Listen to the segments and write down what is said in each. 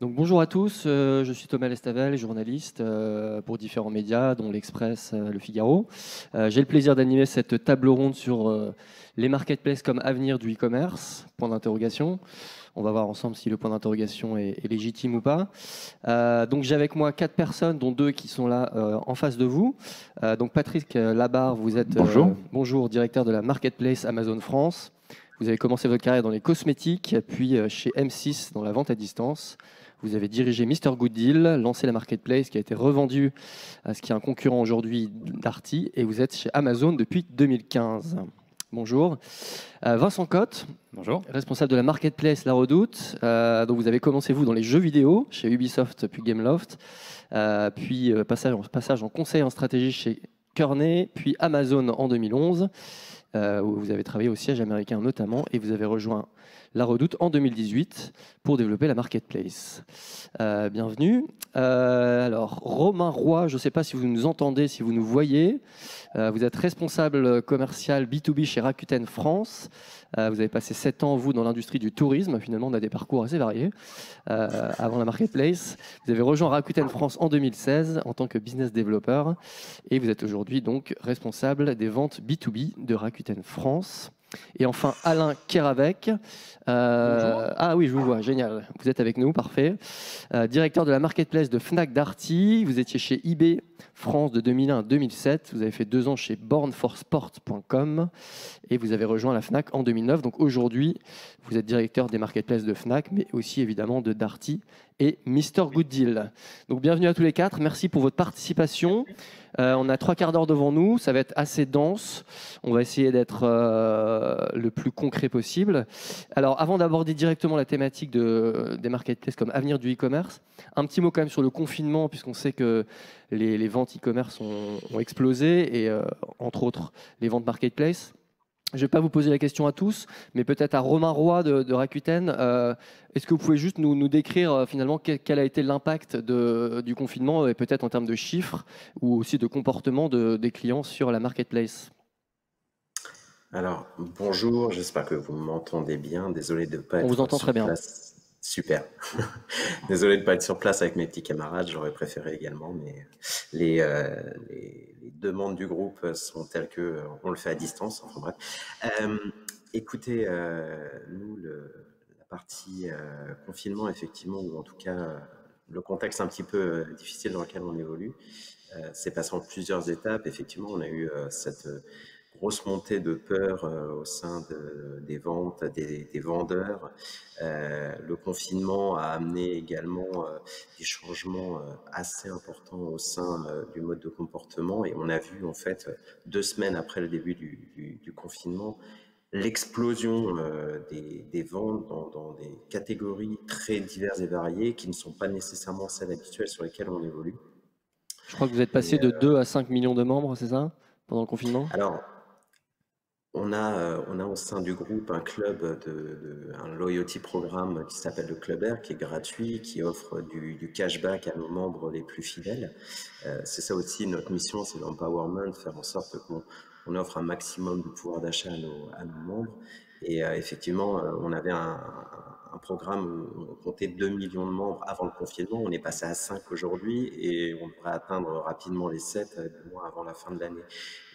Donc bonjour à tous, je suis Thomas Lestavel, journaliste pour différents médias, dont l'Express, Le Figaro. J'ai le plaisir d'animer cette table ronde sur les marketplaces comme avenir du e-commerce, point d'interrogation. On va voir ensemble si le point d'interrogation est légitime ou pas. Donc j'ai avec moi 4 personnes, dont 2 qui sont là en face de vous. Donc Patrick Labarre, vous êtes Bonjour. bonjour, directeur de la marketplace Amazon France. Vous avez commencé votre carrière dans les cosmétiques, puis chez M6 dans la vente à distance. Vous avez dirigé Mister Good Deal, lancé la marketplace qui a été revendue à ce qui est un concurrent aujourd'hui Darty, et vous êtes chez Amazon depuis 2015. Bonjour. Vincent Cotte, Bonjour. responsable de la marketplace La Redoute. Donc vous avez commencé vous dans les jeux vidéo chez Ubisoft puis Gameloft, puis passage en conseil en stratégie chez Kearney, puis Amazon en 2011, où vous avez travaillé au siège américain notamment, et vous avez rejoint La Redoute en 2018 pour développer la marketplace. Bienvenue. Alors, Romain Roy, je ne sais pas si vous nous entendez, si vous nous voyez. Vous êtes responsable commercial B2B chez Rakuten France. Vous avez passé 7 ans, vous, dans l'industrie du tourisme. Finalement, on a des parcours assez variés avant la marketplace. Vous avez rejoint Rakuten France en 2016 en tant que business developer. Et vous êtes aujourd'hui donc responsable des ventes B2B de Rakuten France. Et enfin, Alain Keravec. Ah oui, je vous vois, génial. Vous êtes avec nous, parfait. Directeur de la marketplace de Fnac Darty. Vous étiez chez eBay France de 2001 à 2007. Vous avez fait 2 ans chez bornforsport.com et vous avez rejoint la Fnac en 2009. Donc aujourd'hui, vous êtes directeur des marketplaces de Fnac, mais aussi évidemment de Darty et Mister Good Deal. Donc bienvenue à tous les 4. Merci pour votre participation. On a 3 quarts d'heure devant nous. Ça va être assez dense. On va essayer d'être le plus concret possible. Alors, avant d'aborder directement la thématique des marketplaces comme avenir du e-commerce, un petit mot quand même sur le confinement, puisqu'on sait que les ventes e-commerce ont explosé, et entre autres les ventes marketplace. Je ne vais pas vous poser la question à tous, mais peut-être à Romain Roy de Rakuten. Est-ce que vous pouvez juste nous décrire finalement quel a été l'impact du confinement, et peut-être en termes de chiffres ou aussi de comportement des clients sur la marketplace? Alors, bonjour, j'espère que vous m'entendez bien. Désolé de ne pas On vous être entend très sur bien. place. Super. Désolé de ne pas être sur place avec mes petits camarades, j'aurais préféré également, mais les demandes du groupe sont telles que on le fait à distance. Enfin bref. Euh, Écoutez, nous, la partie confinement, effectivement, ou en tout cas le contexte un petit peu difficile dans lequel on évolue, c'est passé en plusieurs étapes. Effectivement, on a eu cette grosse montée de peur au sein des ventes, des vendeurs. Le confinement a amené également des changements assez importants au sein du mode de comportement, et on a vu en fait 2 semaines après le début du confinement l'explosion des ventes dans des catégories très diverses et variées qui ne sont pas nécessairement celles habituelles sur lesquelles on évolue. Je crois que vous êtes passé Et de 2 à 5 millions de membres, c'est ça, pendant le confinement? alors, on a au sein du groupe un club, un loyalty programme qui s'appelle le Club Air, qui est gratuit, qui offre du cashback à nos membres les plus fidèles. C'est ça aussi notre mission, c'est l'empowerment, faire en sorte qu'on offre un maximum de pouvoir d'achat à nos membres. Et effectivement, on avait un programme où on comptait 2 millions de membres avant le confinement. On est passé à 5 aujourd'hui et on devrait atteindre rapidement les 7 2 mois avant la fin de l'année.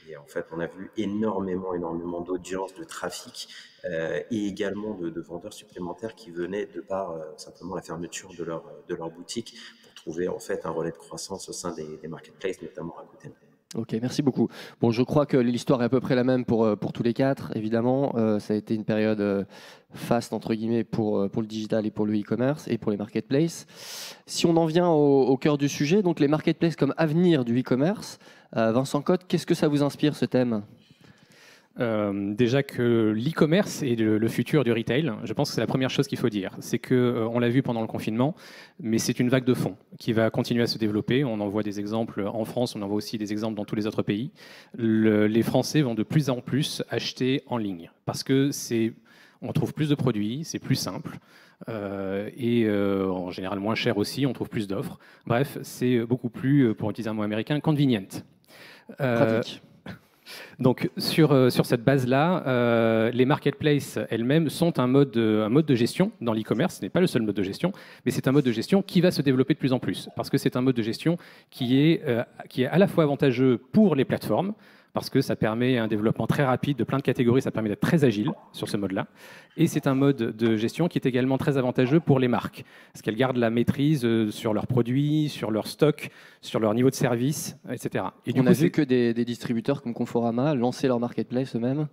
Et en fait, on a vu énormément d'audience, de trafic et également de vendeurs supplémentaires qui venaient de par simplement la fermeture de leur boutique pour trouver en fait un relais de croissance au sein des marketplaces, notamment Rakuten. Ok, merci beaucoup. Bon, je crois que l'histoire est à peu près la même pour tous les 4, évidemment. Ça a été une période faste, entre guillemets, pour le digital et pour le e-commerce et pour les marketplaces. Si on en vient au cœur du sujet, donc les marketplaces comme avenir du e-commerce, Vincent Cotte, qu'est-ce que ça vous inspire, ce thème? Déjà que l'e-commerce est le futur du retail, je pense que c'est la première chose qu'il faut dire. C'est que on l'a vu pendant le confinement, mais c'est une vague de fond qui va continuer à se développer. On en voit des exemples en France, on en voit aussi des exemples dans tous les autres pays. Les Français vont de plus en plus acheter en ligne parce que on trouve plus de produits, c'est plus simple. Et en général moins cher aussi, on trouve plus d'offres. Bref, c'est beaucoup plus, pour utiliser un mot américain, convenient. Pratique. Donc sur cette base-là, les marketplaces elles-mêmes sont un mode de gestion dans l'e-commerce. Ce n'est pas le seul mode de gestion, mais c'est un mode de gestion qui va se développer de plus en plus, parce que c'est un mode de gestion qui est à la fois avantageux pour les plateformes, parce que ça permet un développement très rapide de plein de catégories, ça permet d'être très agile sur ce mode-là. Et c'est un mode de gestion qui est également très avantageux pour les marques, parce qu'elles gardent la maîtrise sur leurs produits, sur leur stock, sur leur niveau de service, etc. Et On a vu que des distributeurs comme Conforama lancer leur marketplace eux-mêmes.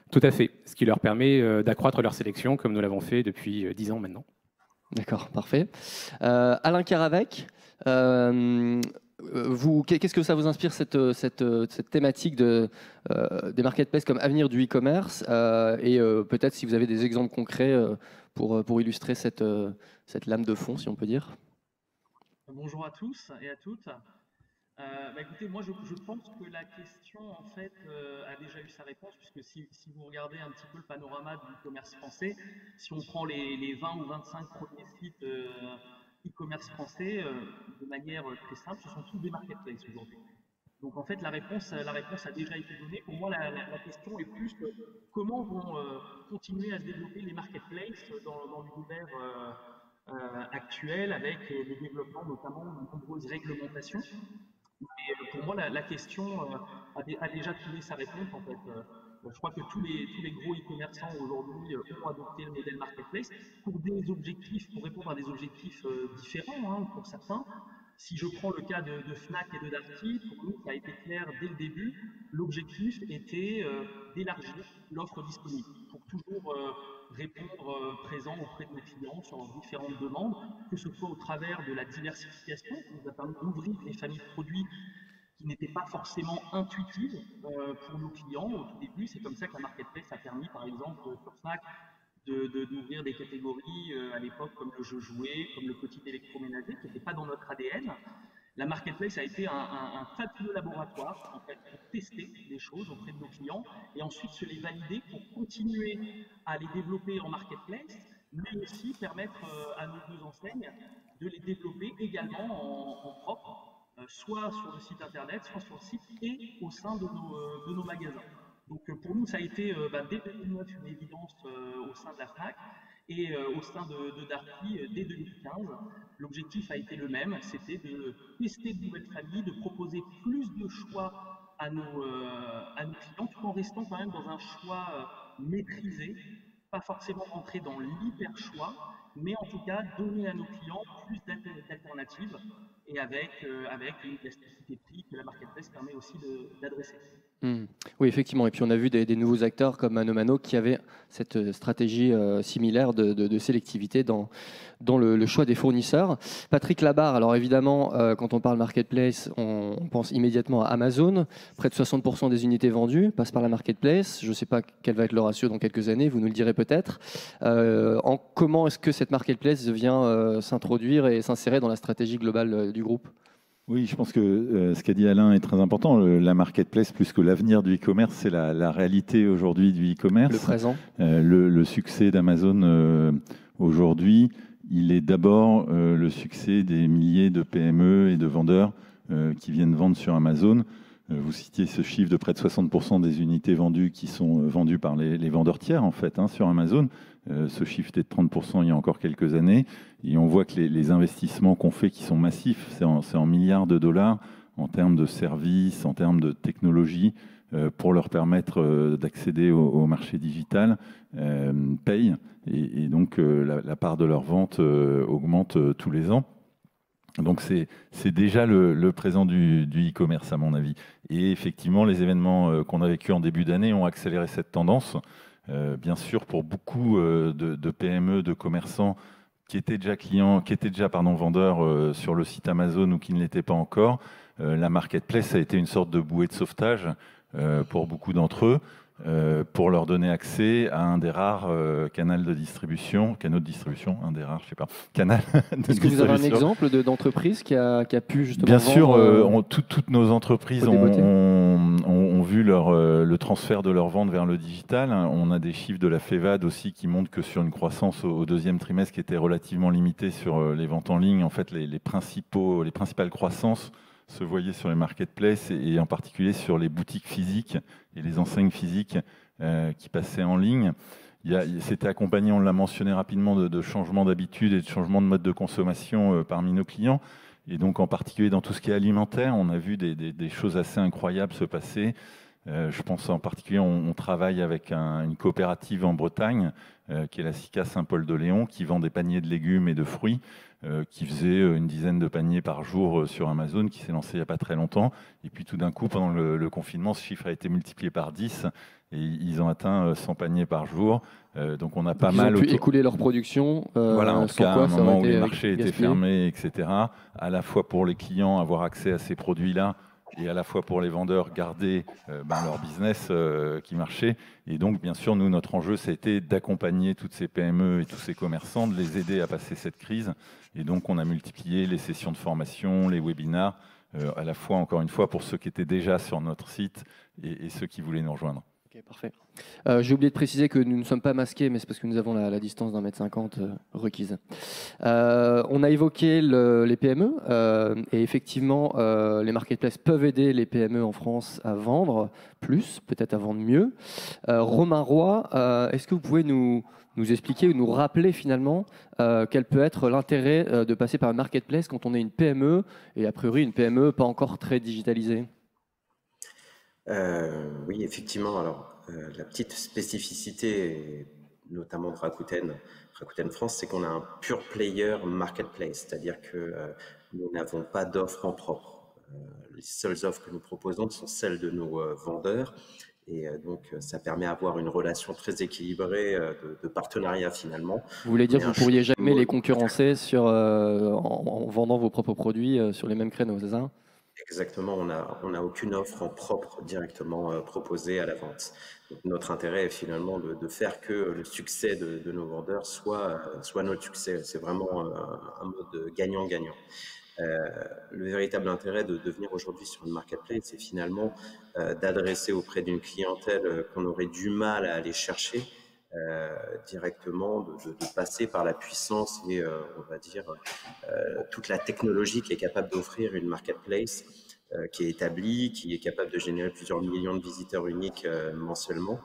Tout à fait, ce qui leur permet d'accroître leur sélection, comme nous l'avons fait depuis 10 ans maintenant. D'accord, parfait. Alain Caravec, qu'est-ce que ça vous inspire, cette thématique des marketplaces comme avenir du e-commerce et peut-être si vous avez des exemples concrets pour illustrer cette lame de fond, si on peut dire. Bonjour à tous et à toutes. Écoutez, moi je pense que la question en fait a déjà eu sa réponse, puisque si vous regardez un petit peu le panorama du e-commerce français, si on prend les 20 ou 25 premiers sites e-commerce français, de manière très simple, ce sont tous des marketplaces aujourd'hui. Donc en fait la réponse a déjà été donnée. Pour moi la question est plus comment vont continuer à se développer les marketplaces dans l'univers actuel, avec le développement notamment de nombreuses réglementations. Et pour moi, la question a déjà trouvé sa réponse. En fait, je crois que tous les gros e-commerçants aujourd'hui ont adopté le modèle marketplace pour des objectifs, pour répondre à des objectifs différents pour certains. Si je prends le cas de Fnac et de Darty, pour nous, ça a été clair dès le début. L'objectif était d'élargir l'offre disponible pour toujours répondre présent auprès de nos clients sur différentes demandes, que ce soit au travers de la diversification, qui nous a permis d'ouvrir les familles de produits qui n'étaient pas forcément intuitives pour nos clients au tout début. C'est comme ça que la marketplace a permis, par exemple, sur Fnac, d'ouvrir des catégories à l'époque comme le jeu jouet, comme le petit électroménager, qui n'était pas dans notre ADN. La marketplace a été un fabuleux laboratoire en fait, pour tester des choses auprès de nos clients et ensuite se les valider pour continuer à les développer en marketplace, mais aussi permettre à nos deux enseignes de les développer également en propre, soit sur le site internet, soit sur le site et au sein de nos magasins. Donc pour nous, ça a été dès 2009 une évidence au sein de la Fnac et au sein de Darty dès 2015. L'objectif a été le même, c'était de tester de nouvelles familles, de proposer plus de choix à nos clients, tout en restant quand même dans un choix maîtrisé, pas forcément rentrer dans l'hyper-choix, mais en tout cas donner à nos clients plus d'alternatives et avec une élasticité de prix que la marketplace permet aussi d'adresser. Oui, effectivement. Et puis on a vu des nouveaux acteurs comme ManoMano qui avaient cette stratégie similaire de sélectivité dans le choix des fournisseurs. Patrick Labarre, alors évidemment, quand on parle marketplace, on pense immédiatement à Amazon. Près de 60% des unités vendues passent par la marketplace. Je ne sais pas quel va être le ratio dans quelques années, vous nous le direz peut-être. Comment est-ce que cette marketplace vient s'introduire et s'insérer dans la stratégie globale du groupe ? Oui, je pense que ce qu'a dit Alain est très important. La marketplace, plus que l'avenir du e-commerce, c'est la réalité aujourd'hui du e-commerce. Le présent. Le succès d'Amazon aujourd'hui, il est d'abord le succès des milliers de PME et de vendeurs qui viennent vendre sur Amazon. Vous citiez ce chiffre de près de 60% des unités vendues qui sont vendues par les vendeurs tiers en fait sur Amazon. Ce chiffre était de 30% il y a encore quelques années. Et on voit que les investissements qu'on fait qui sont massifs, c'est en milliards de dollars en termes de services, en termes de technologie, pour leur permettre d'accéder au marché digital, payent. Et donc la part de leur vente augmente tous les ans. Donc c'est déjà le présent du e-commerce à mon avis. Et effectivement, les événements qu'on a vécus en début d'année ont accéléré cette tendance. Bien sûr, pour beaucoup de PME, de commerçants qui étaient déjà vendeurs sur le site Amazon ou qui ne l'étaient pas encore, la marketplace a été une sorte de bouée de sauvetage pour beaucoup d'entre eux, pour leur donner accès à un des rares canaux de distribution, un des rares, je sais pas, canal de distribution. Est-ce que vous avez un exemple d'entreprise qui a pu justement Bien sûr, vendre, toutes nos entreprises ont vu le transfert de leur vente vers le digital. On a des chiffres de la FEVAD aussi qui montrent que sur une croissance au deuxième trimestre qui était relativement limitée sur les ventes en ligne, en fait, les principales croissances se voyait sur les marketplaces et en particulier sur les boutiques physiques et les enseignes physiques qui passaient en ligne. C'était accompagné, on l'a mentionné rapidement, de changements d'habitude et de changements de mode de consommation parmi nos clients. Et donc en particulier dans tout ce qui est alimentaire, on a vu des choses assez incroyables se passer. Je pense en particulier, on travaille avec une coopérative en Bretagne, qui est la SICA Saint-Paul-de-Léon, qui vend des paniers de légumes et de fruits, qui faisait une dizaine de paniers par jour sur Amazon, qui s'est lancé il n'y a pas très longtemps. Et puis tout d'un coup, pendant le confinement, ce chiffre a été multiplié par 10 et ils ont atteint 100 paniers par jour. Donc on a pas mal... Ils ont pu écouler leur production. Voilà, en tout cas, à un moment où les marchés étaient gaspillé. fermés, etc. À la fois pour les clients, avoir accès à ces produits-là, et à la fois pour les vendeurs, garder leur business qui marchait. Et donc, bien sûr, nous, notre enjeu, ça a été d'accompagner toutes ces PME et tous ces commerçants, de les aider à passer cette crise. Et donc, on a multiplié les sessions de formation, les webinars, à la fois, encore une fois, pour ceux qui étaient déjà sur notre site et ceux qui voulaient nous rejoindre. Ok, parfait. J'ai oublié de préciser que nous ne sommes pas masqués, mais c'est parce que nous avons la distance d'1,50 m requise. On a évoqué les PME, et effectivement, les marketplaces peuvent aider les PME en France à vendre plus, peut-être à vendre mieux. Romain Roy, est-ce que vous pouvez nous expliquer ou nous rappeler finalement quel peut être l'intérêt de passer par un marketplace quand on est une PME, et a priori une PME pas encore très digitalisée? Oui, effectivement. Alors, la petite spécificité, notamment de Rakuten France, c'est qu'on a un pure player marketplace, c'est-à-dire que nous n'avons pas d'offres en propre. Les seules offres que nous proposons sont celles de nos vendeurs, et donc ça permet d'avoir une relation très équilibrée de partenariat finalement. Vous voulez dire que vous ne pourriez jamais les concurrencer en vendant vos propres produits sur les mêmes créneaux, c'est ça? Exactement, on n'a aucune offre en propre directement proposée à la vente. Donc, notre intérêt est finalement de faire que le succès de nos vendeurs soit notre succès. C'est vraiment un mode gagnant-gagnant. Le véritable intérêt de venir aujourd'hui sur une marketplace, c'est finalement d'adresser auprès d'une clientèle qu'on aurait du mal à aller chercher directement, de passer par la puissance et on va dire toute la technologie qui est capable d'offrir une marketplace qui est établie, qui est capable de générer plusieurs millions de visiteurs uniques mensuellement,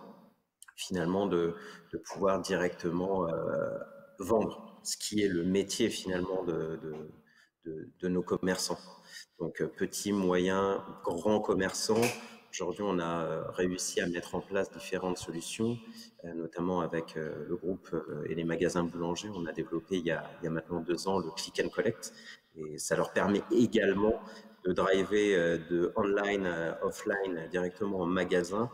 finalement de pouvoir directement vendre, ce qui est le métier finalement de nos commerçants. Donc petits, moyens, grands commerçants. Aujourd'hui, on a réussi à mettre en place différentes solutions, notamment avec le groupe et les magasins boulangers. On a développé il y a maintenant 2 ans le Click and Collect, et ça leur permet également de driver de online à offline directement en magasin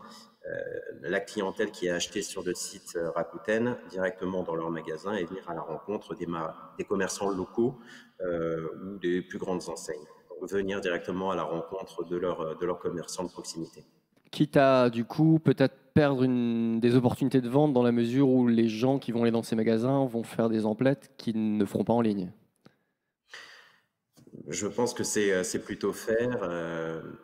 la clientèle qui a acheté sur le site Rakuten directement dans leur magasin et venir à la rencontre des commerçants locaux ou des plus grandes enseignes. Donc, venir directement à la rencontre de leurs commerçants de proximité. Quitte à, du coup, peut-être perdre des opportunités de vente dans la mesure où les gens qui vont aller dans ces magasins vont faire des emplettes qu'ils ne feront pas en ligne. Je pense que c'est plutôt faire.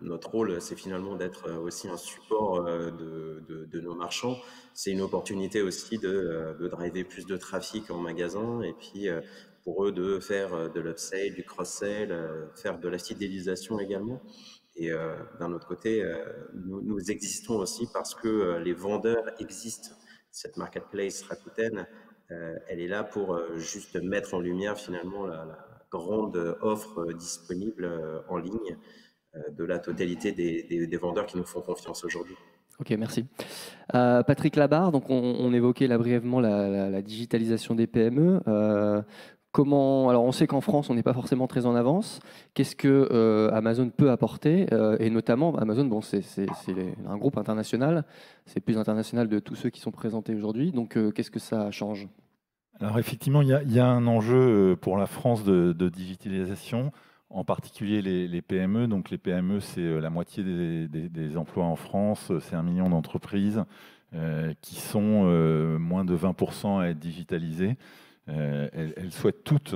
Notre rôle, c'est finalement d'être aussi un support de nos marchands. C'est une opportunité aussi de driver plus de trafic en magasin et puis pour eux de faire de l'upsell, du cross-sell, faire de la fidélisation également. Et d'un autre côté, nous existons aussi parce que les vendeurs existent. Cette marketplace Rakuten, elle est là pour juste mettre en lumière finalement la grande offre disponible en ligne de la totalité des vendeurs qui nous font confiance aujourd'hui. Ok, merci. Patrick Labarre, donc on évoquait là brièvement la digitalisation des PME. Alors on sait qu'en France, on n'est pas forcément très en avance. Qu'est-ce que Amazon peut apporter? Et notamment, Amazon, bon, c'est un groupe international. C'est le plus international de tous ceux qui sont présentés aujourd'hui. Donc, qu'est-ce que ça change? Alors effectivement, il y a un enjeu pour la France de digitalisation, en particulier les PME. Donc les PME, c'est la moitié des emplois en France, c'est 1 million d'entreprises qui sont moins de 20% à être digitalisées. Elles souhaitent toutes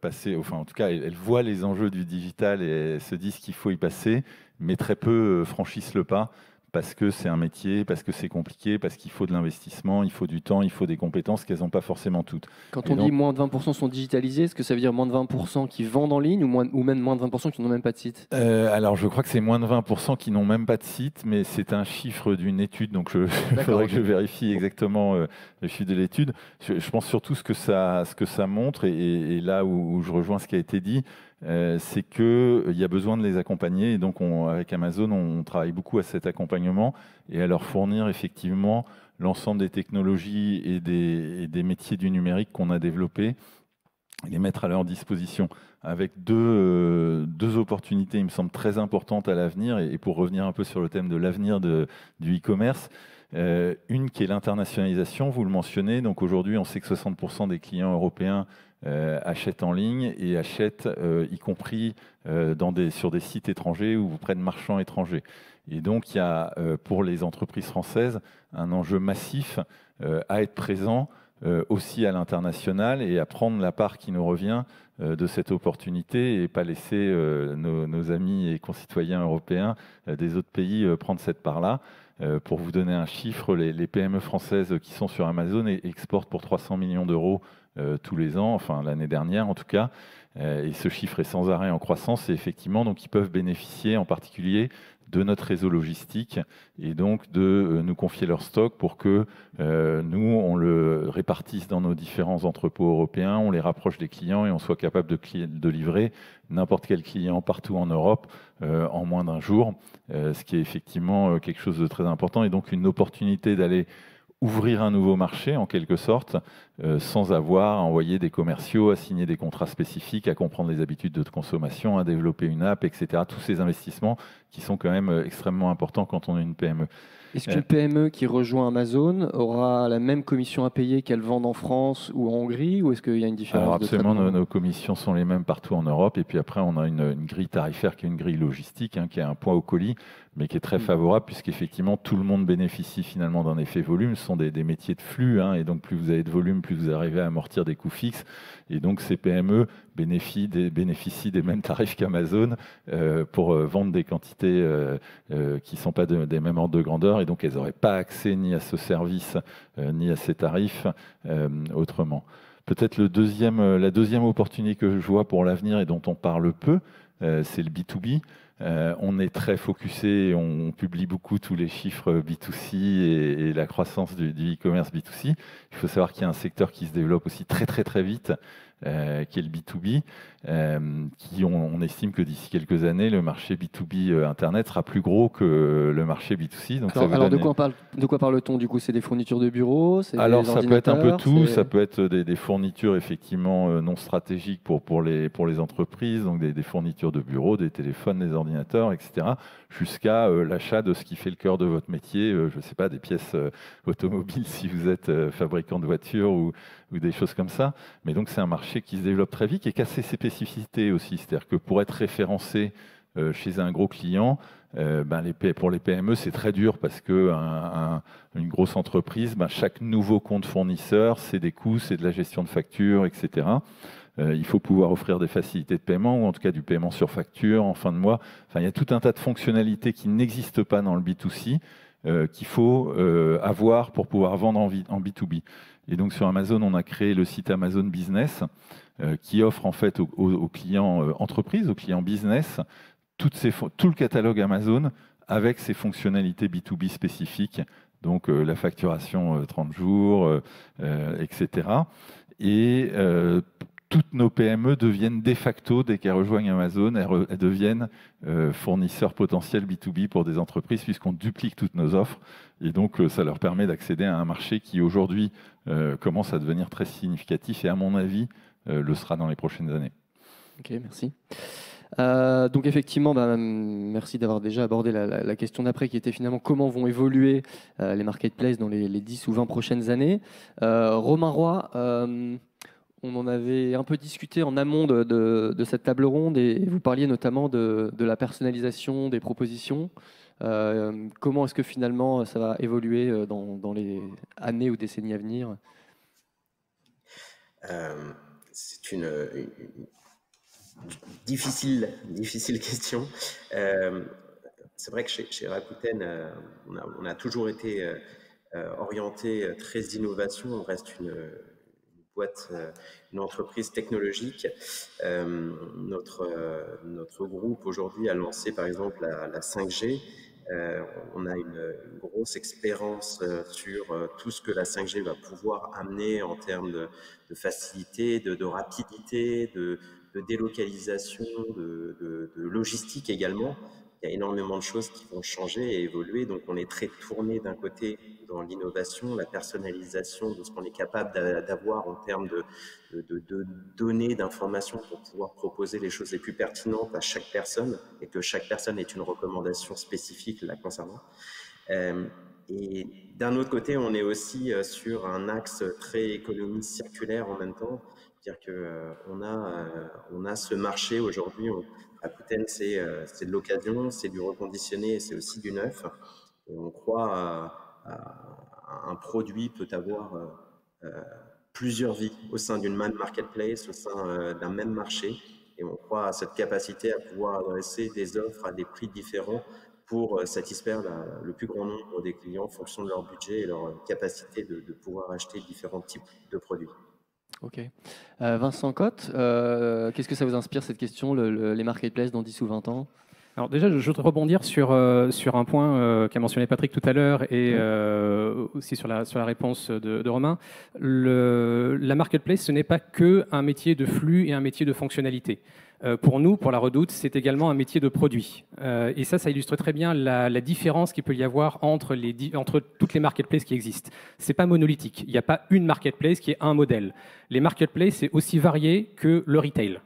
passer, enfin en tout cas, elles voient les enjeux du digital et elles se disent qu'il faut y passer, mais très peu franchissent le pas parce que c'est un métier, parce que c'est compliqué, parce qu'il faut de l'investissement, il faut du temps, il faut des compétences qu'elles n'ont pas forcément toutes. Quand on dit moins de 20% sont digitalisés, est-ce que ça veut dire moins de 20% qui vendent en ligne ou même moins de 20% qui n'ont même pas de site? Alors, je crois que c'est moins de 20% qui n'ont même pas de site, mais c'est un chiffre d'une étude, donc il faudrait que je vérifie exactement le chiffre de l'étude. Je pense surtout ce que ça montre, et là où je rejoins ce qui a été dit, c'est qu'il y a besoin de les accompagner. Et donc, avec Amazon, on travaille beaucoup à cet accompagnement et à leur fournir effectivement l'ensemble des technologies et des métiers du numérique qu'on a développés, et les mettre à leur disposition avec deux opportunités, il me semble, très importantes à l'avenir. Et pour revenir un peu sur le thème de l'avenir du e-commerce, une qui est l'internationalisation, vous le mentionnez. Donc aujourd'hui, on sait que 60% des clients européens achètent en ligne et achètent y compris sur des sites étrangers ou auprès de marchands étrangers. Et donc, il y a pour les entreprises françaises un enjeu massif à être présent aussi à l'international et à prendre la part qui nous revient de cette opportunité et pas laisser nos amis et concitoyens européens des autres pays prendre cette part-là. Pour vous donner un chiffre, les PME françaises qui sont sur Amazon exportent pour 300 millions d'euros tous les ans, enfin l'année dernière en tout cas, et ce chiffre est sans arrêt en croissance. Et effectivement, donc, ils peuvent bénéficier en particulier de notre réseau logistique et donc de nous confier leur stock pour que nous, on le répartisse dans nos différents entrepôts européens, on les rapproche des clients et on soit capable de livrer n'importe quel client partout en Europe en moins d'un jour, ce qui est effectivement quelque chose de très important et donc une opportunité d'aller ouvrir un nouveau marché en quelque sorte, sans avoir à envoyer des commerciaux, à signer des contrats spécifiques, à comprendre les habitudes de consommation, à développer une app, etc. Tous ces investissements qui sont quand même extrêmement importants quand on est une PME. Est-ce qu'une PME qui rejoint Amazon aura la même commission à payer qu'elle vende en France ou en Hongrie, ou est-ce qu'il y a une différence? Alors absolument, nos commissions sont les mêmes partout en Europe. Et puis après, on a une grille tarifaire qui est une grille logistique, qui est un poids au colis, mais qui est très favorable puisqu'effectivement, tout le monde bénéficie finalement d'un effet volume. Ce sont des métiers de flux, et donc plus vous avez de volume, plus vous arrivez à amortir des coûts fixes. Et donc ces PME bénéficient des mêmes tarifs qu'Amazon pour vendre des quantités qui ne sont pas des mêmes ordres de grandeur. Et donc elles n'auraient pas accès ni à ce service, ni à ces tarifs autrement. Peut-être la deuxième opportunité que je vois pour l'avenir et dont on parle peu, c'est le B2B. On est très focusé, on publie beaucoup tous les chiffres B2C et la croissance du e-commerce B2C. Il faut savoir qu'il y a un secteur qui se développe aussi très très très vite, qui est le B2B, on estime que d'ici quelques années, le marché B2B Internet sera plus gros que le marché B2C. Donc alors de quoi parle-t-on du coup? C'est des fournitures de bureaux? Alors ça peut être un peu tout, ça peut être des fournitures effectivement non stratégiques pour les entreprises, donc des fournitures de bureaux, des téléphones, des ordinateurs, etc., jusqu'à l'achat de ce qui fait le cœur de votre métier, je ne sais pas, des pièces automobiles si vous êtes fabricant de voitures ou des choses comme ça. Mais donc c'est un marché qui se développe très vite et qui a ses spécificités aussi. C'est-à-dire que pour être référencé chez un gros client, pour les PME, c'est très dur parce que une grosse entreprise, chaque nouveau compte fournisseur, c'est des coûts, c'est de la gestion de factures, etc. Il faut pouvoir offrir des facilités de paiement ou en tout cas du paiement sur facture en fin de mois. Enfin, il y a tout un tas de fonctionnalités qui n'existent pas dans le B2C qu'il faut avoir pour pouvoir vendre en B2B. Et donc sur Amazon, on a créé le site Amazon Business qui offre en fait aux clients entreprises, aux clients business, tout le catalogue Amazon avec ses fonctionnalités B2B spécifiques, donc la facturation 30 jours, etc. Et toutes nos PME deviennent de facto, dès qu'elles rejoignent Amazon, elles deviennent fournisseurs potentiels B2B pour des entreprises puisqu'on duplique toutes nos offres. Et donc, ça leur permet d'accéder à un marché qui aujourd'hui commence à devenir très significatif et à mon avis, le sera dans les prochaines années. Ok, merci. Donc effectivement, merci d'avoir déjà abordé la question d'après qui était finalement comment vont évoluer les marketplaces dans les 10 ou 20 prochaines années. Romain Roy, on en avait un peu discuté en amont de cette table ronde et vous parliez notamment de la personnalisation des propositions. Comment est-ce que finalement ça va évoluer dans les années ou décennies à venir? C'est une difficile question. c'est vrai que chez Rakuten, on a toujours été orienté très innovation. On reste une boîte, une entreprise technologique. Notre groupe aujourd'hui a lancé par exemple la 5G. On a une grosse expérience sur tout ce que la 5G va pouvoir amener en termes de facilité, de rapidité, de délocalisation, de logistique également. Il y a énormément de choses qui vont changer et évoluer. Donc, on est très tourné d'un côté dans l'innovation, la personnalisation de ce qu'on est capable d'avoir en termes de données, d'informations pour pouvoir proposer les choses les plus pertinentes à chaque personne et que chaque personne ait une recommandation spécifique la concernant. Et d'un autre côté, on est aussi sur un axe très économie circulaire en même temps. C'est-à-dire qu'on a ce marché aujourd'hui. Rakuten, c'est de l'occasion, c'est du reconditionné et c'est aussi du neuf. Et on croit un produit peut avoir plusieurs vies au sein d'une même marketplace, au sein d'un même marché. Et on croit à cette capacité à pouvoir adresser des offres à des prix différents pour satisfaire le plus grand nombre des clients en fonction de leur budget et leur capacité de pouvoir acheter différents types de produits. Ok. Vincent Cotte, qu'est-ce que ça vous inspire cette question, les marketplaces dans 10 ou 20 ans? Alors déjà, je voudrais rebondir sur un point qu'a mentionné Patrick tout à l'heure et aussi sur la réponse de Romain. La marketplace, ce n'est pas que un métier de flux et un métier de fonctionnalité. Pour nous, pour la Redoute, c'est également un métier de produit. Et ça illustre très bien la différence qu'il peut y avoir entre toutes les marketplaces qui existent. C'est pas monolithique. Il n'y a pas une marketplace qui est un modèle. Les marketplaces, c'est aussi varié que le retail.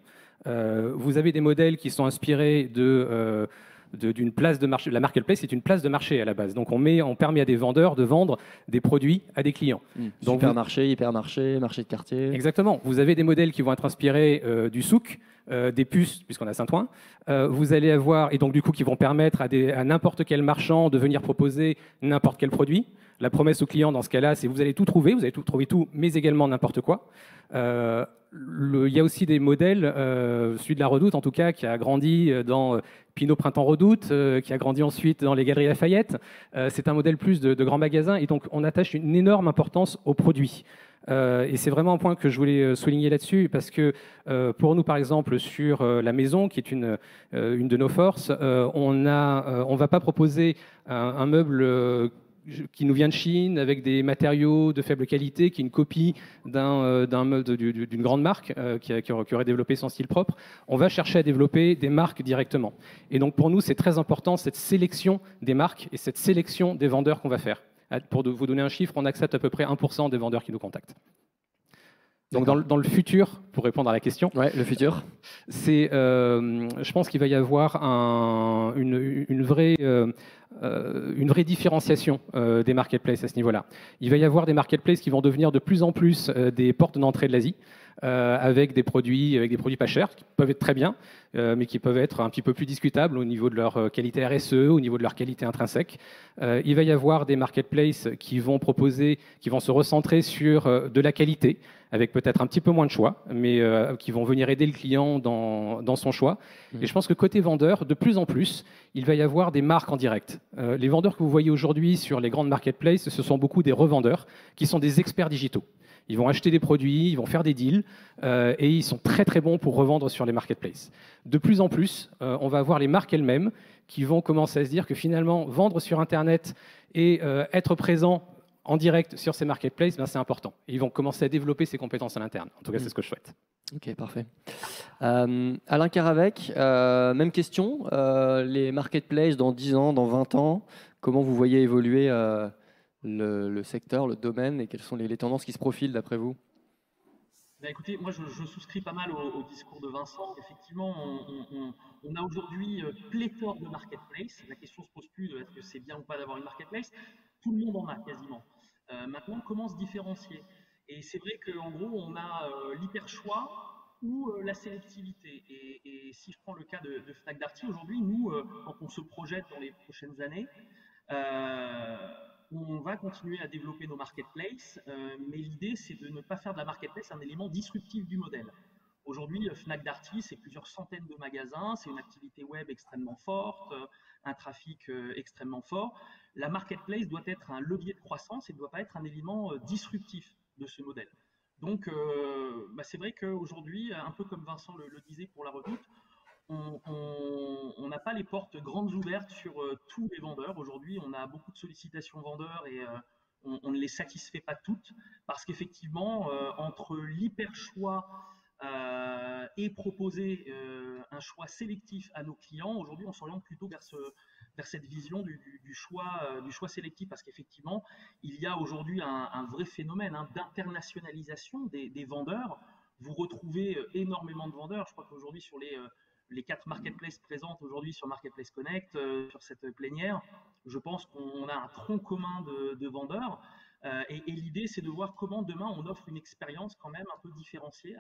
Vous avez des modèles qui sont inspirés d'une place de marché. La marketplace, c'est une place de marché à la base. Donc on permet à des vendeurs de vendre des produits à des clients. Donc supermarché, hypermarché, marché de quartier. Exactement. Vous avez des modèles qui vont être inspirés du souk, des puces, puisqu'on a Saint-Ouen. Vous allez avoir, et donc du coup qui vont permettre à n'importe quel marchand de venir proposer n'importe quel produit. La promesse au client dans ce cas-là, c'est vous allez tout trouver, vous allez trouver tout, mais également n'importe quoi. Il y a aussi des modèles, celui de la Redoute en tout cas, qui a grandi dans Pinot Printemps Redoute, qui a grandi ensuite dans les Galeries Lafayette. C'est un modèle plus de grands magasins et donc on attache une énorme importance aux produits. Et c'est vraiment un point que je voulais souligner là-dessus parce que pour nous, par exemple, sur la maison, qui est une de nos forces, on va pas proposer un meuble qui nous vient de Chine, avec des matériaux de faible qualité, qui est une copie d'une grande marque qui aurait développé son style propre. On va chercher à développer des marques directement. Et donc pour nous, c'est très important cette sélection des marques et cette sélection des vendeurs qu'on va faire. Pour vous donner un chiffre, on accepte à peu près 1% des vendeurs qui nous contactent. Donc dans le futur, pour répondre à la question, le futur, je pense qu'il va y avoir une vraie différenciation des marketplaces à ce niveau-là. Il va y avoir des marketplaces qui vont devenir de plus en plus des portes d'entrée de l'Asie, avec des produits pas chers, qui peuvent être très bien, mais qui peuvent être un petit peu plus discutables au niveau de leur qualité RSE, au niveau de leur qualité intrinsèque. Il va y avoir des marketplaces qui vont se recentrer sur de la qualité, avec peut-être un petit peu moins de choix, mais qui vont venir aider le client dans son choix. Et je pense que côté vendeur, de plus en plus, il va y avoir des marques en direct. Les vendeurs que vous voyez aujourd'hui sur les grandes marketplaces, ce sont beaucoup des revendeurs qui sont des experts digitaux. Ils vont acheter des produits, ils vont faire des deals, et ils sont très très bons pour revendre sur les marketplaces. De plus en plus, on va avoir les marques elles-mêmes qui vont commencer à se dire que finalement, vendre sur Internet et être présent en direct sur ces marketplaces, c'est important. Et ils vont commencer à développer ces compétences à l'interne. En tout cas, c'est ce que je souhaite. Ok, parfait. Alain Caravec, même question. Les marketplaces dans 10 ans, dans 20 ans, comment vous voyez évoluer le secteur, le domaine, et quelles sont les tendances qui se profilent d'après vous? Écoutez, moi je souscris pas mal au discours de Vincent. Effectivement, on a aujourd'hui pléthore de marketplaces. La question ne se pose plus de est-ce que c'est bien ou pas d'avoir une marketplace. Tout le monde en a quasiment. Maintenant, comment se différencier? Et c'est vrai qu'en gros, on a l'hyper-choix ou la sélectivité. Et si je prends le cas de Fnac Darty, aujourd'hui, nous, quand on se projette dans les prochaines années, on va continuer à développer nos marketplaces, mais l'idée, c'est de ne pas faire de la marketplace un élément disruptif du modèle. Aujourd'hui, Fnac Darty, c'est plusieurs centaines de magasins, c'est une activité web extrêmement forte, un trafic extrêmement fort. La marketplace doit être un levier de croissance et ne doit pas être un élément disruptif de ce modèle. Donc, c'est vrai qu'aujourd'hui, un peu comme Vincent le disait pour la Redoute, on n'a pas les portes grandes ouvertes sur tous les vendeurs. Aujourd'hui, on a beaucoup de sollicitations vendeurs et on ne les satisfait pas toutes parce qu'effectivement, entre l'hyper choix et proposer un choix sélectif à nos clients, aujourd'hui, on s'oriente plutôt vers cette vision du choix sélectif parce qu'effectivement, il y a aujourd'hui un vrai phénomène d'internationalisation des vendeurs. Vous retrouvez énormément de vendeurs. Je crois qu'aujourd'hui, sur les 4 marketplaces présentes aujourd'hui sur Marketplace Connect, sur cette plénière, je pense qu'on a un tronc commun de vendeurs. Et l'idée, c'est de voir comment demain on offre une expérience quand même un peu différenciée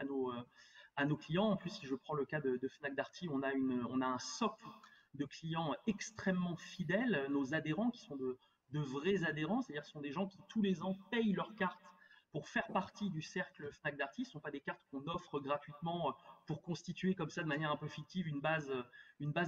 à nos clients. En plus, si je prends le cas de Fnac Darty, on a un socle de clients extrêmement fidèles, nos adhérents qui sont de vrais adhérents, c'est-à-dire ce sont des gens qui tous les ans payent leur carte pour faire partie du cercle Fnac Darty. Ce ne sont pas des cartes qu'on offre gratuitement pour constituer comme ça de manière un peu fictive une base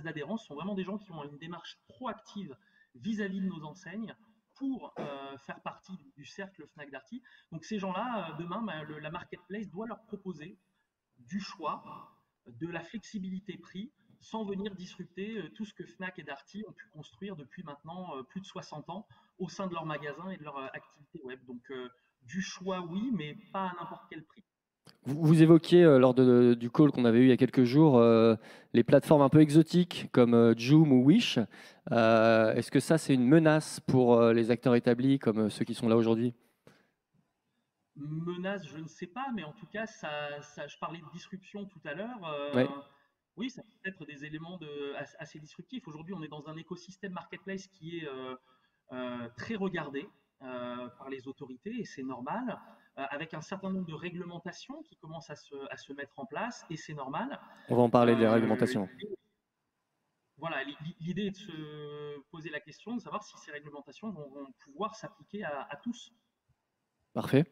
d'adhérents. Ce sont vraiment des gens qui ont une démarche proactive vis-à-vis de nos enseignes pour faire partie du cercle Fnac Darty. Donc ces gens-là, demain, la marketplace doit leur proposer du choix, de la flexibilité prix, sans venir disrupter tout ce que Fnac et Darty ont pu construire depuis maintenant plus de 60 ans au sein de leur magasin et de leur activité web. Donc du choix, oui, mais pas à n'importe quel prix. Vous évoquiez lors du call qu'on avait eu il y a quelques jours les plateformes un peu exotiques comme Joom ou Wish. Est-ce que ça, c'est une menace pour les acteurs établis comme ceux qui sont là aujourd'hui? Menace, je ne sais pas, mais en tout cas, je parlais de disruption tout à l'heure. Ouais. Oui, ça peut être des éléments assez disruptifs. Aujourd'hui, on est dans un écosystème marketplace qui est très regardé par les autorités, et c'est normal, avec un certain nombre de réglementations qui commencent à se mettre en place, et c'est normal. On va en parler des réglementations. Voilà, l'idée est de se poser la question de savoir si ces réglementations vont pouvoir s'appliquer à tous. Parfait.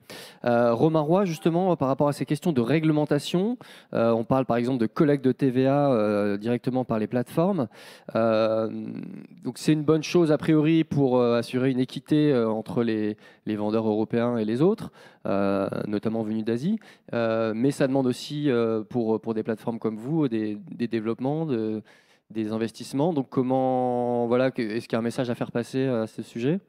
Romain Roy, justement, par rapport à ces questions de réglementation, on parle par exemple de collecte de TVA directement par les plateformes. Donc c'est une bonne chose a priori pour assurer une équité entre les vendeurs européens et les autres, notamment venus d'Asie. Mais ça demande aussi pour des plateformes comme vous des développements, des investissements. Donc est-ce qu'il y a un message à faire passer à ce sujet?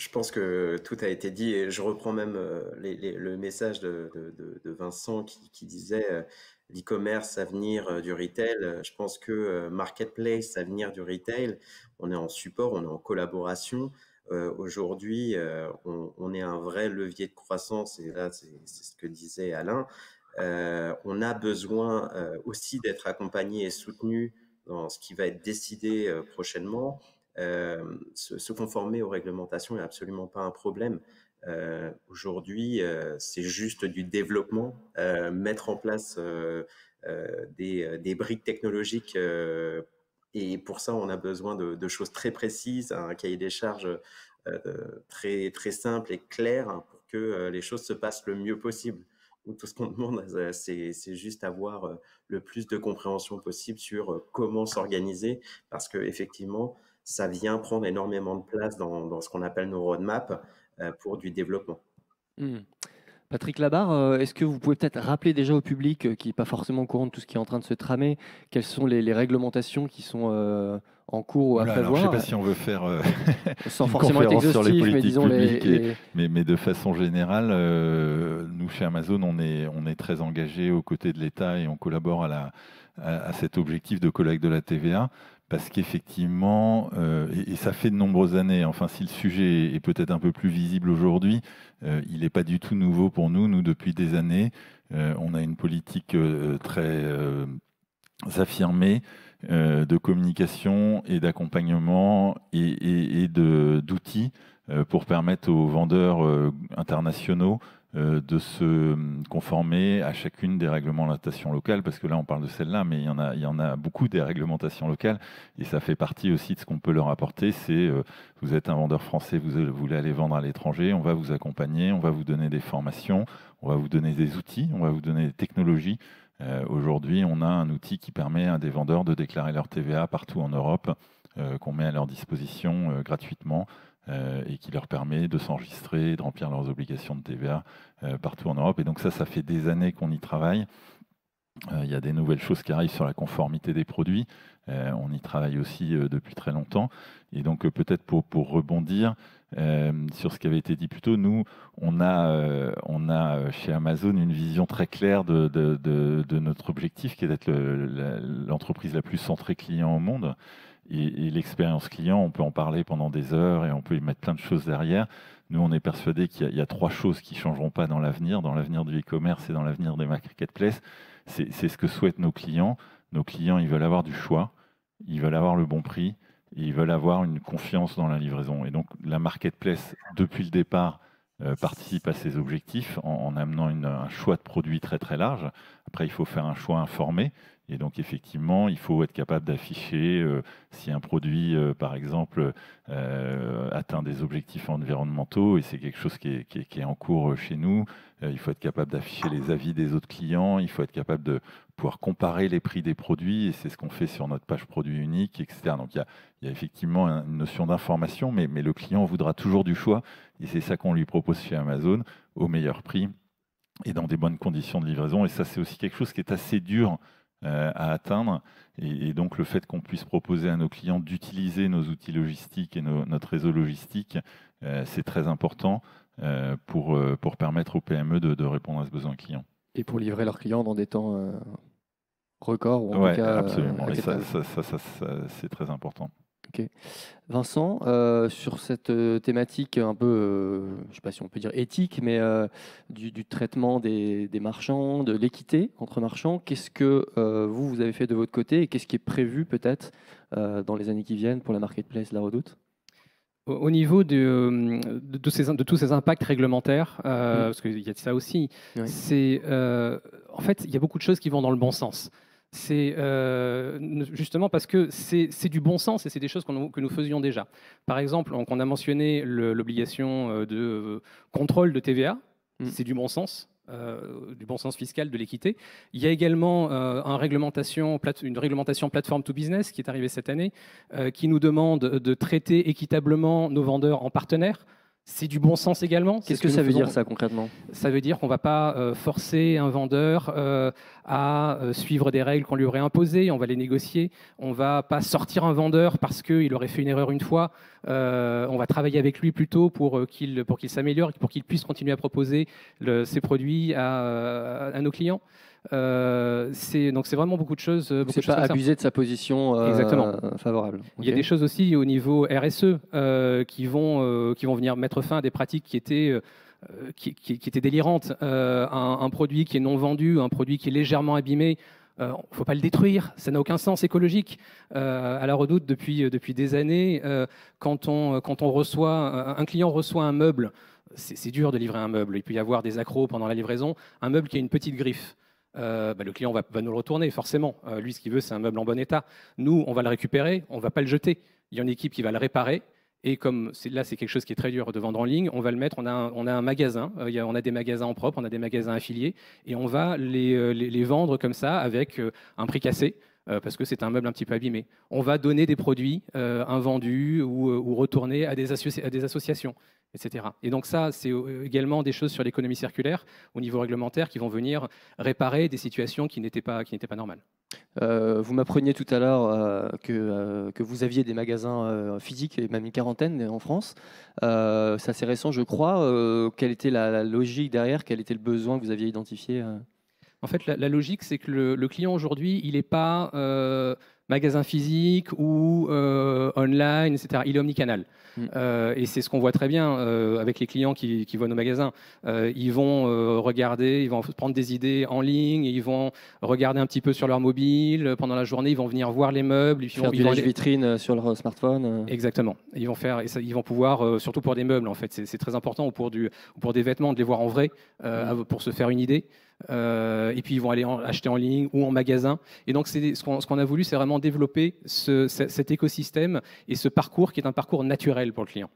Je pense que tout a été dit et je reprends même le message de Vincent qui disait l'e-commerce, avenir du retail. Je pense que marketplace, avenir du retail, on est en support, on est en collaboration. Aujourd'hui, on est un vrai levier de croissance et là, c'est ce que disait Alain. On a besoin aussi d'être accompagné et soutenu dans ce qui va être décidé prochainement. Se conformer aux réglementations n'est absolument pas un problème. Aujourd'hui, c'est juste du développement, mettre en place des briques technologiques. Et pour ça, on a besoin de choses très précises, un cahier des charges très, très simple et clair pour que les choses se passent le mieux possible. Donc, tout ce qu'on demande, c'est juste avoir le plus de compréhension possible sur comment s'organiser, parce qu'effectivement, ça vient prendre énormément de place dans ce qu'on appelle nos roadmaps pour du développement. Patrick Labarre, est-ce que vous pouvez peut-être rappeler déjà au public qui n'est pas forcément au courant de tout ce qui est en train de se tramer, quelles sont les réglementations qui sont en cours ou à prévoir? Je ne sais pas si on veut faire sans une forcément être conférence sur les exhaustif, mais politiques disons publiques, mais de façon générale, nous chez Amazon, on est très engagés aux côtés de l'État et on collabore à cet objectif de collecte de la TVA. Parce qu'effectivement, et ça fait de nombreuses années, enfin si le sujet est peut-être un peu plus visible aujourd'hui, il n'est pas du tout nouveau pour nous. Nous, depuis des années, on a une politique très affirmée de communication et d'accompagnement et d'outils pour permettre aux vendeurs internationaux de se conformer à chacune des réglementations locales, parce que là on parle de celle-là, mais il y en a beaucoup des réglementations locales, et ça fait partie aussi de ce qu'on peut leur apporter. C'est vous êtes un vendeur français, vous voulez aller vendre à l'étranger, on va vous accompagner, on va vous donner des formations, on va vous donner des outils, on va vous donner des technologies. Aujourd'hui, on a un outil qui permet à des vendeurs de déclarer leur TVA partout en Europe, qu'on met à leur disposition gratuitement, et qui leur permet de s'enregistrer, de remplir leurs obligations de TVA partout en Europe. Et donc ça fait des années qu'on y travaille. Il y a des nouvelles choses qui arrivent sur la conformité des produits. On y travaille aussi depuis très longtemps. Et donc peut-être pour rebondir sur ce qui avait été dit plus tôt, nous, on a chez Amazon une vision très claire de notre objectif, qui est d'être l'entreprise la plus centrée client au monde. Et l'expérience client, on peut en parler pendant des heures et on peut y mettre plein de choses derrière. Nous, on est persuadé qu'il y a 3 choses qui ne changeront pas dans l'avenir du e-commerce et dans l'avenir des marketplaces. C'est ce que souhaitent nos clients. Nos clients, ils veulent avoir du choix, ils veulent avoir le bon prix, et ils veulent avoir une confiance dans la livraison. Et donc, la marketplace, depuis le départ, participe à ces objectifs en amenant un choix de produits très très large. Après, il faut faire un choix informé. Et donc, effectivement, il faut être capable d'afficher si un produit, par exemple, atteint des objectifs environnementaux, et c'est quelque chose qui est en cours chez nous. Il faut être capable d'afficher les avis des autres clients. Il faut être capable de pouvoir comparer les prix des produits, et c'est ce qu'on fait sur notre page produit unique, etc. Donc, il y a effectivement une notion d'information, mais le client voudra toujours du choix, et c'est ça qu'on lui propose chez Amazon, au meilleur prix et dans des bonnes conditions de livraison. Et ça, c'est aussi quelque chose qui est assez dur à atteindre, et donc le fait qu'on puisse proposer à nos clients d'utiliser nos outils logistiques et notre réseau logistique, c'est très important pour permettre aux PME de répondre à ce besoin client. Et pour livrer leurs clients dans des temps records, ou en tout cas absolument. Et ça, c'est très important. Ok. Vincent, sur cette thématique un peu, je ne sais pas si on peut dire éthique, mais du traitement des marchands, de l'équité entre marchands, qu'est-ce que vous avez fait de votre côté, et qu'est-ce qui est prévu peut-être dans les années qui viennent pour la marketplace La Redoute? Au niveau de tous ces impacts réglementaires, parce qu'il y a de ça aussi, c'est en fait, il y a beaucoup de choses qui vont dans le bon sens. C'est justement parce que c'est du bon sens, et c'est des choses que nous faisions déjà. Par exemple, on a mentionné l'obligation de contrôle de TVA, c'est du bon sens fiscal, de l'équité. Il y a également une réglementation plateforme to business qui est arrivée cette année, qui nous demande de traiter équitablement nos vendeurs en partenaires. C'est du bon sens également. Qu'est-ce que ça veut dire, ça, concrètement? Ça veut dire qu'on ne va pas forcer un vendeur à suivre des règles qu'on lui aurait imposées, on va les négocier. On ne va pas sortir un vendeur parce qu'il aurait fait une erreur une fois. On va travailler avec lui plutôt pour qu'il s'améliore, pour qu'il puisse continuer à proposer ses produits à nos clients. Donc c'est vraiment beaucoup de choses. C'est pas abuser de sa position favorable. Il y a des choses aussi au niveau RSE qui vont venir mettre fin à des pratiques qui étaient délirantes. Un produit qui est non vendu, un produit qui est légèrement abîmé, il ne faut pas le détruire, ça n'a aucun sens écologique. À La Redoute, depuis des années, quand un client reçoit un meuble, c'est dur de livrer un meuble, il peut y avoir des accros pendant la livraison, un meuble qui a une petite griffe. Le client va nous le retourner, forcément. Lui, ce qu'il veut, c'est un meuble en bon état. Nous, on va le récupérer, on ne va pas le jeter. Il y a une équipe qui va le réparer. Et comme là, c'est quelque chose qui est très dur de vendre en ligne, on va le mettre, on a un magasin, on a des magasins en propre, on a des magasins affiliés, et on va les vendre comme ça avec un prix cassé, parce que c'est un meuble un petit peu abîmé. On va donner des produits invendus ou retournés à des associations, etc. Et donc ça, c'est également des choses sur l'économie circulaire au niveau réglementaire qui vont venir réparer des situations qui n'étaient pas normales. Vous m'appreniez tout à l'heure que vous aviez des magasins physiques, et même une quarantaine en France. C'est assez récent, je crois. Quelle était la logique derrière? Quel était le besoin que vous aviez identifié? En fait, la logique, c'est que le client aujourd'hui, il n'est pas magasin physique ou online, etc. Il est omnicanal. Et c'est ce qu'on voit très bien avec les clients qui vont nos magasins. Ils vont regarder, ils vont prendre des idées en ligne, ils vont regarder un petit peu sur leur mobile. Pendant la journée, ils vont venir voir les meubles. Ils faire du lèche-vitrine sur leur smartphone. Exactement. Ils vont faire, et ça, ils vont pouvoir, surtout pour des meubles, en fait, c'est très important, ou pour des vêtements, de les voir en vrai pour se faire une idée. Et puis ils vont aller acheter en ligne ou en magasin. Et donc ce qu'on a voulu, c'est vraiment développer cet écosystème et ce parcours qui est un parcours naturel pour le client.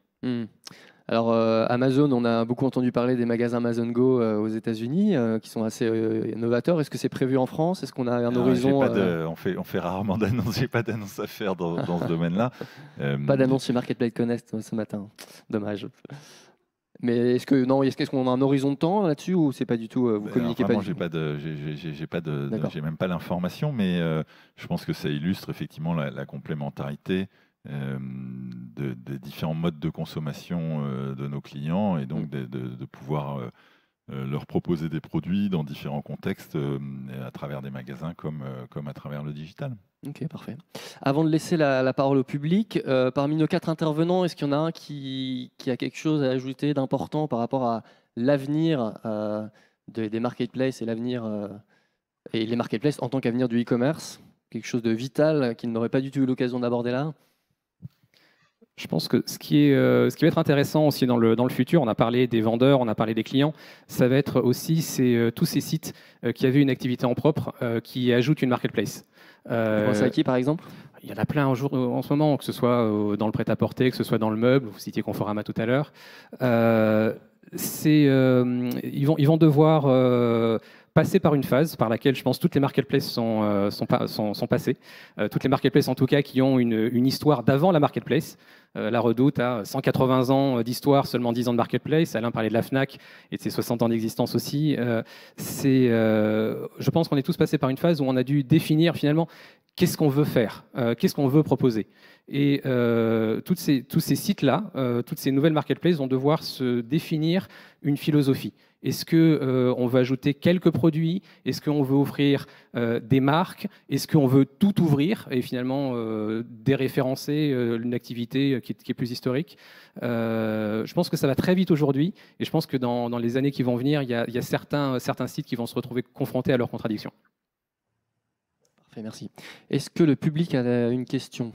Alors Amazon, on a beaucoup entendu parler des magasins Amazon Go aux États-Unis qui sont assez novateurs. Est-ce que c'est prévu en France? Est-ce qu'on a un horizon on fait rarement d'annonces. J'ai pas d'annonce à faire dans ce domaine-là. Pas d'annonce chez Marketplace Connect ce matin. Dommage. Mais est-ce qu'on a un horizon de temps là-dessus ou c'est pas du tout vous communiquez pas du tout? J'ai même pas l'information, mais je pense que ça illustre effectivement la complémentarité des différents modes de consommation de nos clients et donc de pouvoir leur proposer des produits dans différents contextes à travers des magasins comme à travers le digital. Ok, parfait. Avant de laisser la parole au public, parmi nos 4 intervenants, est-ce qu'il y en a un qui a quelque chose à ajouter d'important par rapport à l'avenir des marketplaces et l'avenir et les marketplaces en tant qu'avenir du e-commerce? Quelque chose de vital qu'il n'aurait pas du tout eu l'occasion d'aborder là? Je pense que ce qui va être intéressant aussi dans le futur, on a parlé des vendeurs, on a parlé des clients, ça va être aussi tous ces sites qui avaient une activité en propre qui ajoutent une marketplace. Vous pensez à qui par exemple? Il y en a plein en ce moment, que ce soit dans le prêt-à-porter, que ce soit dans le meuble, vous citiez Conforama tout à l'heure. Ils vont devoir passer par une phase par laquelle je pense toutes les marketplaces sont passées. Toutes les marketplaces en tout cas qui ont une histoire d'avant la marketplace. La Redoute a 180 ans d'histoire, seulement 10 ans de marketplace. Alain parlait de la Fnac et de ses 60 ans d'existence aussi. Je pense qu'on est tous passés par une phase où on a dû définir finalement qu'est-ce qu'on veut faire, qu'est-ce qu'on veut proposer. Et tous ces sites-là, toutes ces nouvelles marketplaces vont devoir se définir une philosophie. Est-ce qu'on veut ajouter quelques produits? Est-ce qu'on veut offrir des marques? Est-ce qu'on veut tout ouvrir et finalement déréférencer une activité qui est plus historique? Je pense que ça va très vite aujourd'hui et je pense que dans les années qui vont venir, il y a certains sites qui vont se retrouver confrontés à leurs contradictions. Parfait, merci. Est-ce que le public a une question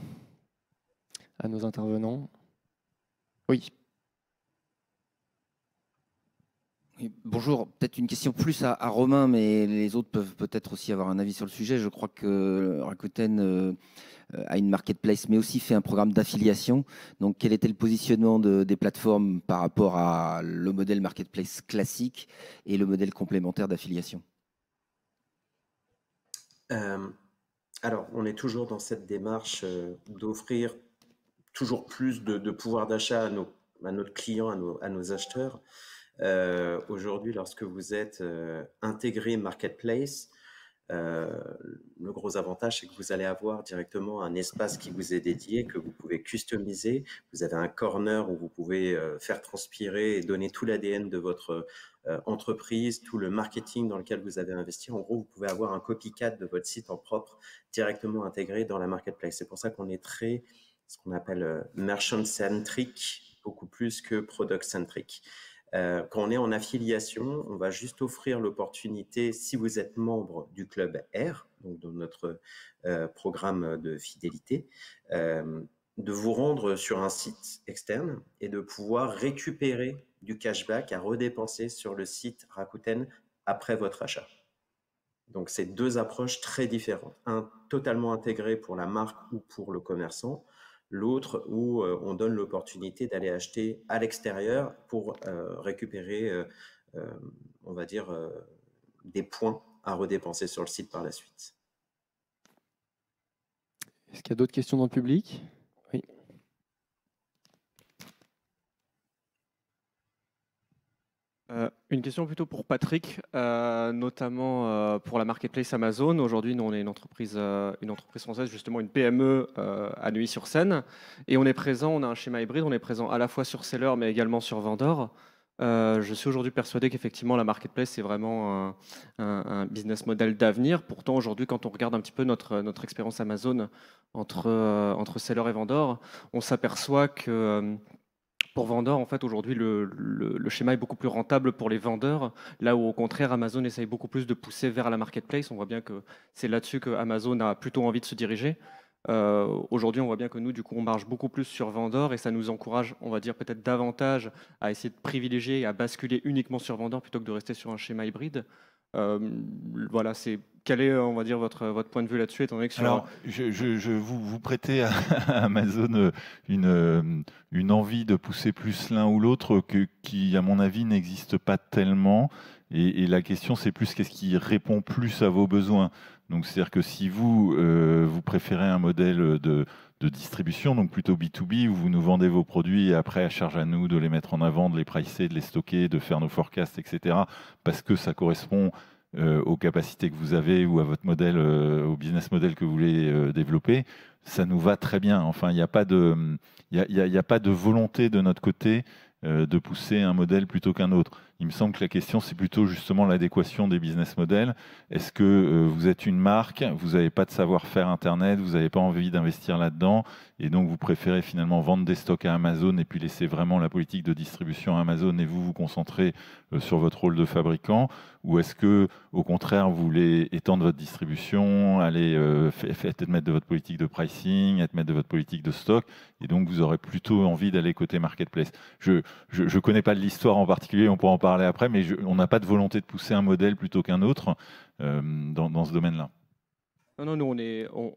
à nos intervenants? Oui. Oui, bonjour, peut-être une question plus à Romain, mais les autres peuvent peut-être aussi avoir un avis sur le sujet. Je crois que Rakuten a une marketplace, mais aussi fait un programme d'affiliation. Donc, quel était le positionnement des plateformes par rapport à le modèle marketplace classique et le modèle complémentaire d'affiliation? Alors, on est toujours dans cette démarche d'offrir toujours plus de pouvoir d'achat à notre client, à nos acheteurs. Aujourd'hui, lorsque vous êtes intégré Marketplace, le gros avantage, c'est que vous allez avoir directement un espace qui vous est dédié, que vous pouvez customiser. Vous avez un corner où vous pouvez faire transpirer et donner tout l'ADN de votre entreprise, tout le marketing dans lequel vous avez investi. En gros, vous pouvez avoir un copycat de votre site en propre directement intégré dans la Marketplace. C'est pour ça qu'on est très, ce qu'on appelle merchant-centric, beaucoup plus que product-centric. Quand on est en affiliation, on va juste offrir l'opportunité, si vous êtes membre du Club R, donc de notre programme de fidélité, de vous rendre sur un site externe et de pouvoir récupérer du cashback à redépenser sur le site Rakuten après votre achat. Donc, c'est 2 approches très différentes. Un totalement intégré pour la marque ou pour le commerçant. L'autre où on donne l'opportunité d'aller acheter à l'extérieur pour récupérer, on va dire, des points à redépenser sur le site par la suite. Est-ce qu'il y a d'autres questions dans le public? Oui. Une question plutôt pour Patrick, notamment pour la marketplace Amazon. Aujourd'hui, nous, on est une entreprise française, justement une PME à Neuilly-sur-Seine. Et on est présent, on a un schéma hybride, on est présent à la fois sur seller, mais également sur vendeur. Je suis aujourd'hui persuadé qu'effectivement la marketplace c'est vraiment un business model d'avenir. Pourtant aujourd'hui quand on regarde un petit peu notre expérience Amazon entre seller et vendeur, on s'aperçoit que pour vendeur, en fait, aujourd'hui, le schéma est beaucoup plus rentable pour les vendeurs, là où au contraire, Amazon essaye beaucoup plus de pousser vers la marketplace. On voit bien que c'est là-dessus que Amazon a plutôt envie de se diriger. Aujourd'hui, on voit bien que nous, du coup, on marche beaucoup plus sur vendeur et ça nous encourage, on va dire, peut-être davantage à essayer de privilégier et à basculer uniquement sur vendeur plutôt que de rester sur un schéma hybride. Euh, voilà, quel est, on va dire, votre point de vue là-dessus, étant donné que sur... Alors, vous prêtez à Amazon une envie de pousser plus l'un ou l'autre qui, à mon avis, n'existe pas tellement. Et la question, c'est plus qu'est-ce qui répond plus à vos besoins. Donc, c'est-à-dire que si vous préférez un modèle de distribution, donc plutôt B2B, où vous nous vendez vos produits et après, à charge à nous de les mettre en avant, de les pricer, de les stocker, de faire nos forecasts, etc., parce que ça correspond aux capacités que vous avez ou à votre modèle, au business model que vous voulez développer, ça nous va très bien. Enfin, il n'y a pas de volonté de notre côté de pousser un modèle plutôt qu'un autre. Il me semble que la question, c'est plutôt justement l'adéquation des business models. Est-ce que vous êtes une marque, vous n'avez pas de savoir-faire Internet, vous n'avez pas envie d'investir là-dedans, et donc vous préférez finalement vendre des stocks à Amazon et puis laisser vraiment la politique de distribution à Amazon et vous vous concentrer sur votre rôle de fabricant, ou est-ce que au contraire vous voulez étendre votre distribution, aller mettre de votre politique de pricing, être mettre de votre politique de stock, et donc vous aurez plutôt envie d'aller côté marketplace. Je connais pas de l'histoire en particulier, on pourra en parler après, mais on n'a pas de volonté de pousser un modèle plutôt qu'un autre dans ce domaine-là. Non, nous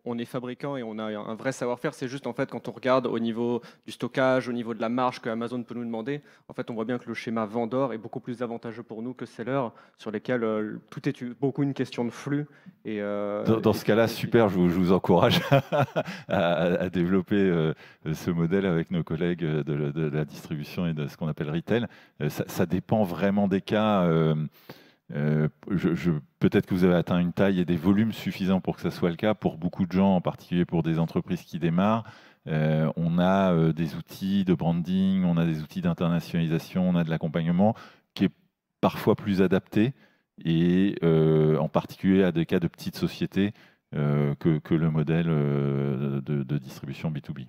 on est fabricant et on a un vrai savoir-faire. C'est juste en fait quand on regarde au niveau du stockage, au niveau de la marge que Amazon peut nous demander, en fait on voit bien que le schéma vendeur est beaucoup plus avantageux pour nous que seller, sur lesquels tout est beaucoup une question de flux. Et, dans ce cas-là, super, je vous encourage à développer ce modèle avec nos collègues de la distribution et de ce qu'on appelle retail. Ça dépend vraiment des cas. Peut-être que vous avez atteint une taille et des volumes suffisants pour que ça soit le cas. Pour beaucoup de gens, en particulier pour des entreprises qui démarrent, on a des outils de branding, on a des outils d'internationalisation, on a de l'accompagnement qui est parfois plus adapté, et en particulier à des cas de petites sociétés que le modèle de distribution B2B.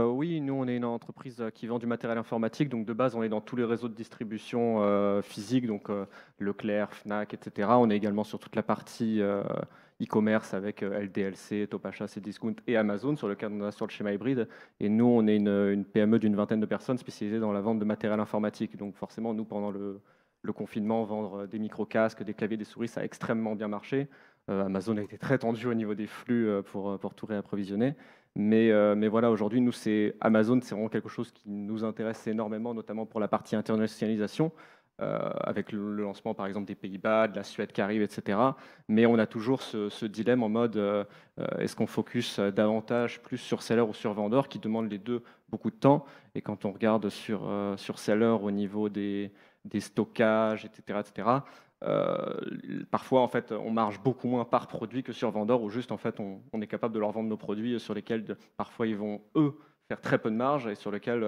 Oui, nous on est une entreprise qui vend du matériel informatique, donc de base on est dans tous les réseaux de distribution physique, donc Leclerc, Fnac, etc. On est également sur toute la partie e-commerce avec LDLC, Topacha, Cdiscount et Amazon, sur lequel on a sur le schéma hybride. Et nous on est une PME d'une vingtaine de personnes spécialisées dans la vente de matériel informatique. Donc forcément nous pendant le confinement, vendre des micro-casques, des claviers, des souris, ça a extrêmement bien marché. Amazon a été très tendu au niveau des flux pour tout réapprovisionner. Mais voilà, aujourd'hui, nous, Amazon, c'est vraiment quelque chose qui nous intéresse énormément, notamment pour la partie internationalisation, avec le lancement, par exemple, des Pays-Bas, de la Suède qui arrive, etc. Mais on a toujours ce dilemme en mode, est-ce qu'on focus davantage plus sur seller ou sur vendeur, qui demandent les deux beaucoup de temps. Et quand on regarde sur seller au niveau des stockages, etc., parfois, en fait, on marge beaucoup moins par produit que sur vendeur, où juste, en fait, on est capable de leur vendre nos produits sur lesquels, parfois, ils vont, eux, faire très peu de marge et sur lesquels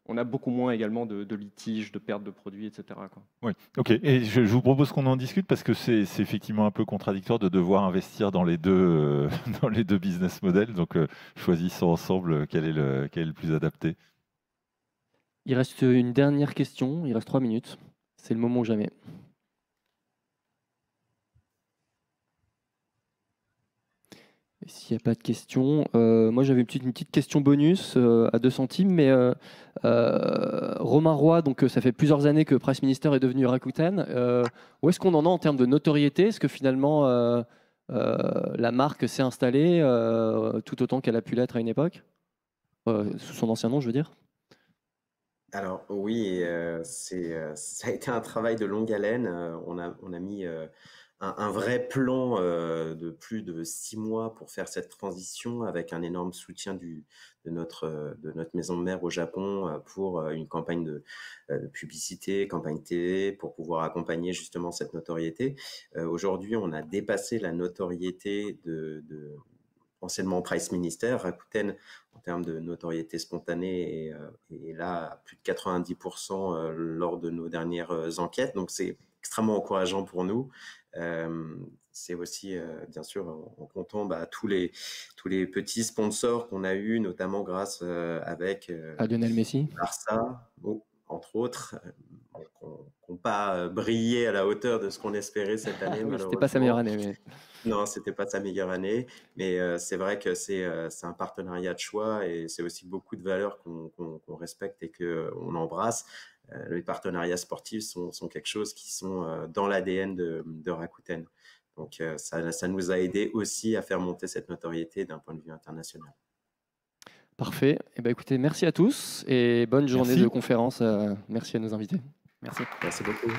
on a beaucoup moins également de litiges, de pertes de produits, etc., quoi. Oui, ok. Et je vous propose qu'on en discute parce que c'est effectivement un peu contradictoire de devoir investir dans les deux, dans les deux business models. Donc, choisissons ensemble quel est le plus adapté. Il reste une dernière question, il reste 3 minutes. C'est le moment ou jamais. S'il n'y a pas de questions, moi j'avais une petite question bonus à 2 centimes, mais Romain Roy, donc ça fait plusieurs années que Price Minister est devenu Rakuten. Où est-ce qu'on en est en termes de notoriété? Est-ce que finalement la marque s'est installée tout autant qu'elle a pu l'être à une époque, sous son ancien nom, je veux dire? Alors oui, ça a été un travail de longue haleine. On a mis un vrai plan de plus de 6 mois pour faire cette transition, avec un énorme soutien de notre maison mère au Japon pour une campagne de publicité, campagne TV, pour pouvoir accompagner justement cette notoriété. Aujourd'hui, on a dépassé la notoriété anciennement Price Minister. Rakuten, en termes de notoriété spontanée, est là à plus de 90% lors de nos dernières enquêtes. Donc, c'est extrêmement encourageant pour nous. C'est aussi, bien sûr, en comptant tous les petits sponsors qu'on a eus, notamment grâce avec À Lionel Messi. Barça, entre autres, qui n'ont pas brillé à la hauteur de ce qu'on espérait cette année. Oui, c'était pas sa meilleure année. Mais... Non, c'était pas sa meilleure année, mais c'est vrai que c'est un partenariat de choix et c'est aussi beaucoup de valeurs qu'on respecte et qu'on embrasse. Les partenariats sportifs sont quelque chose qui sont dans l'ADN de Rakuten. Donc ça nous a aidé aussi à faire monter cette notoriété d'un point de vue international. Parfait. Eh ben, écoutez, merci à tous et bonne journée de conférence. Merci à nos invités. Merci. Merci beaucoup.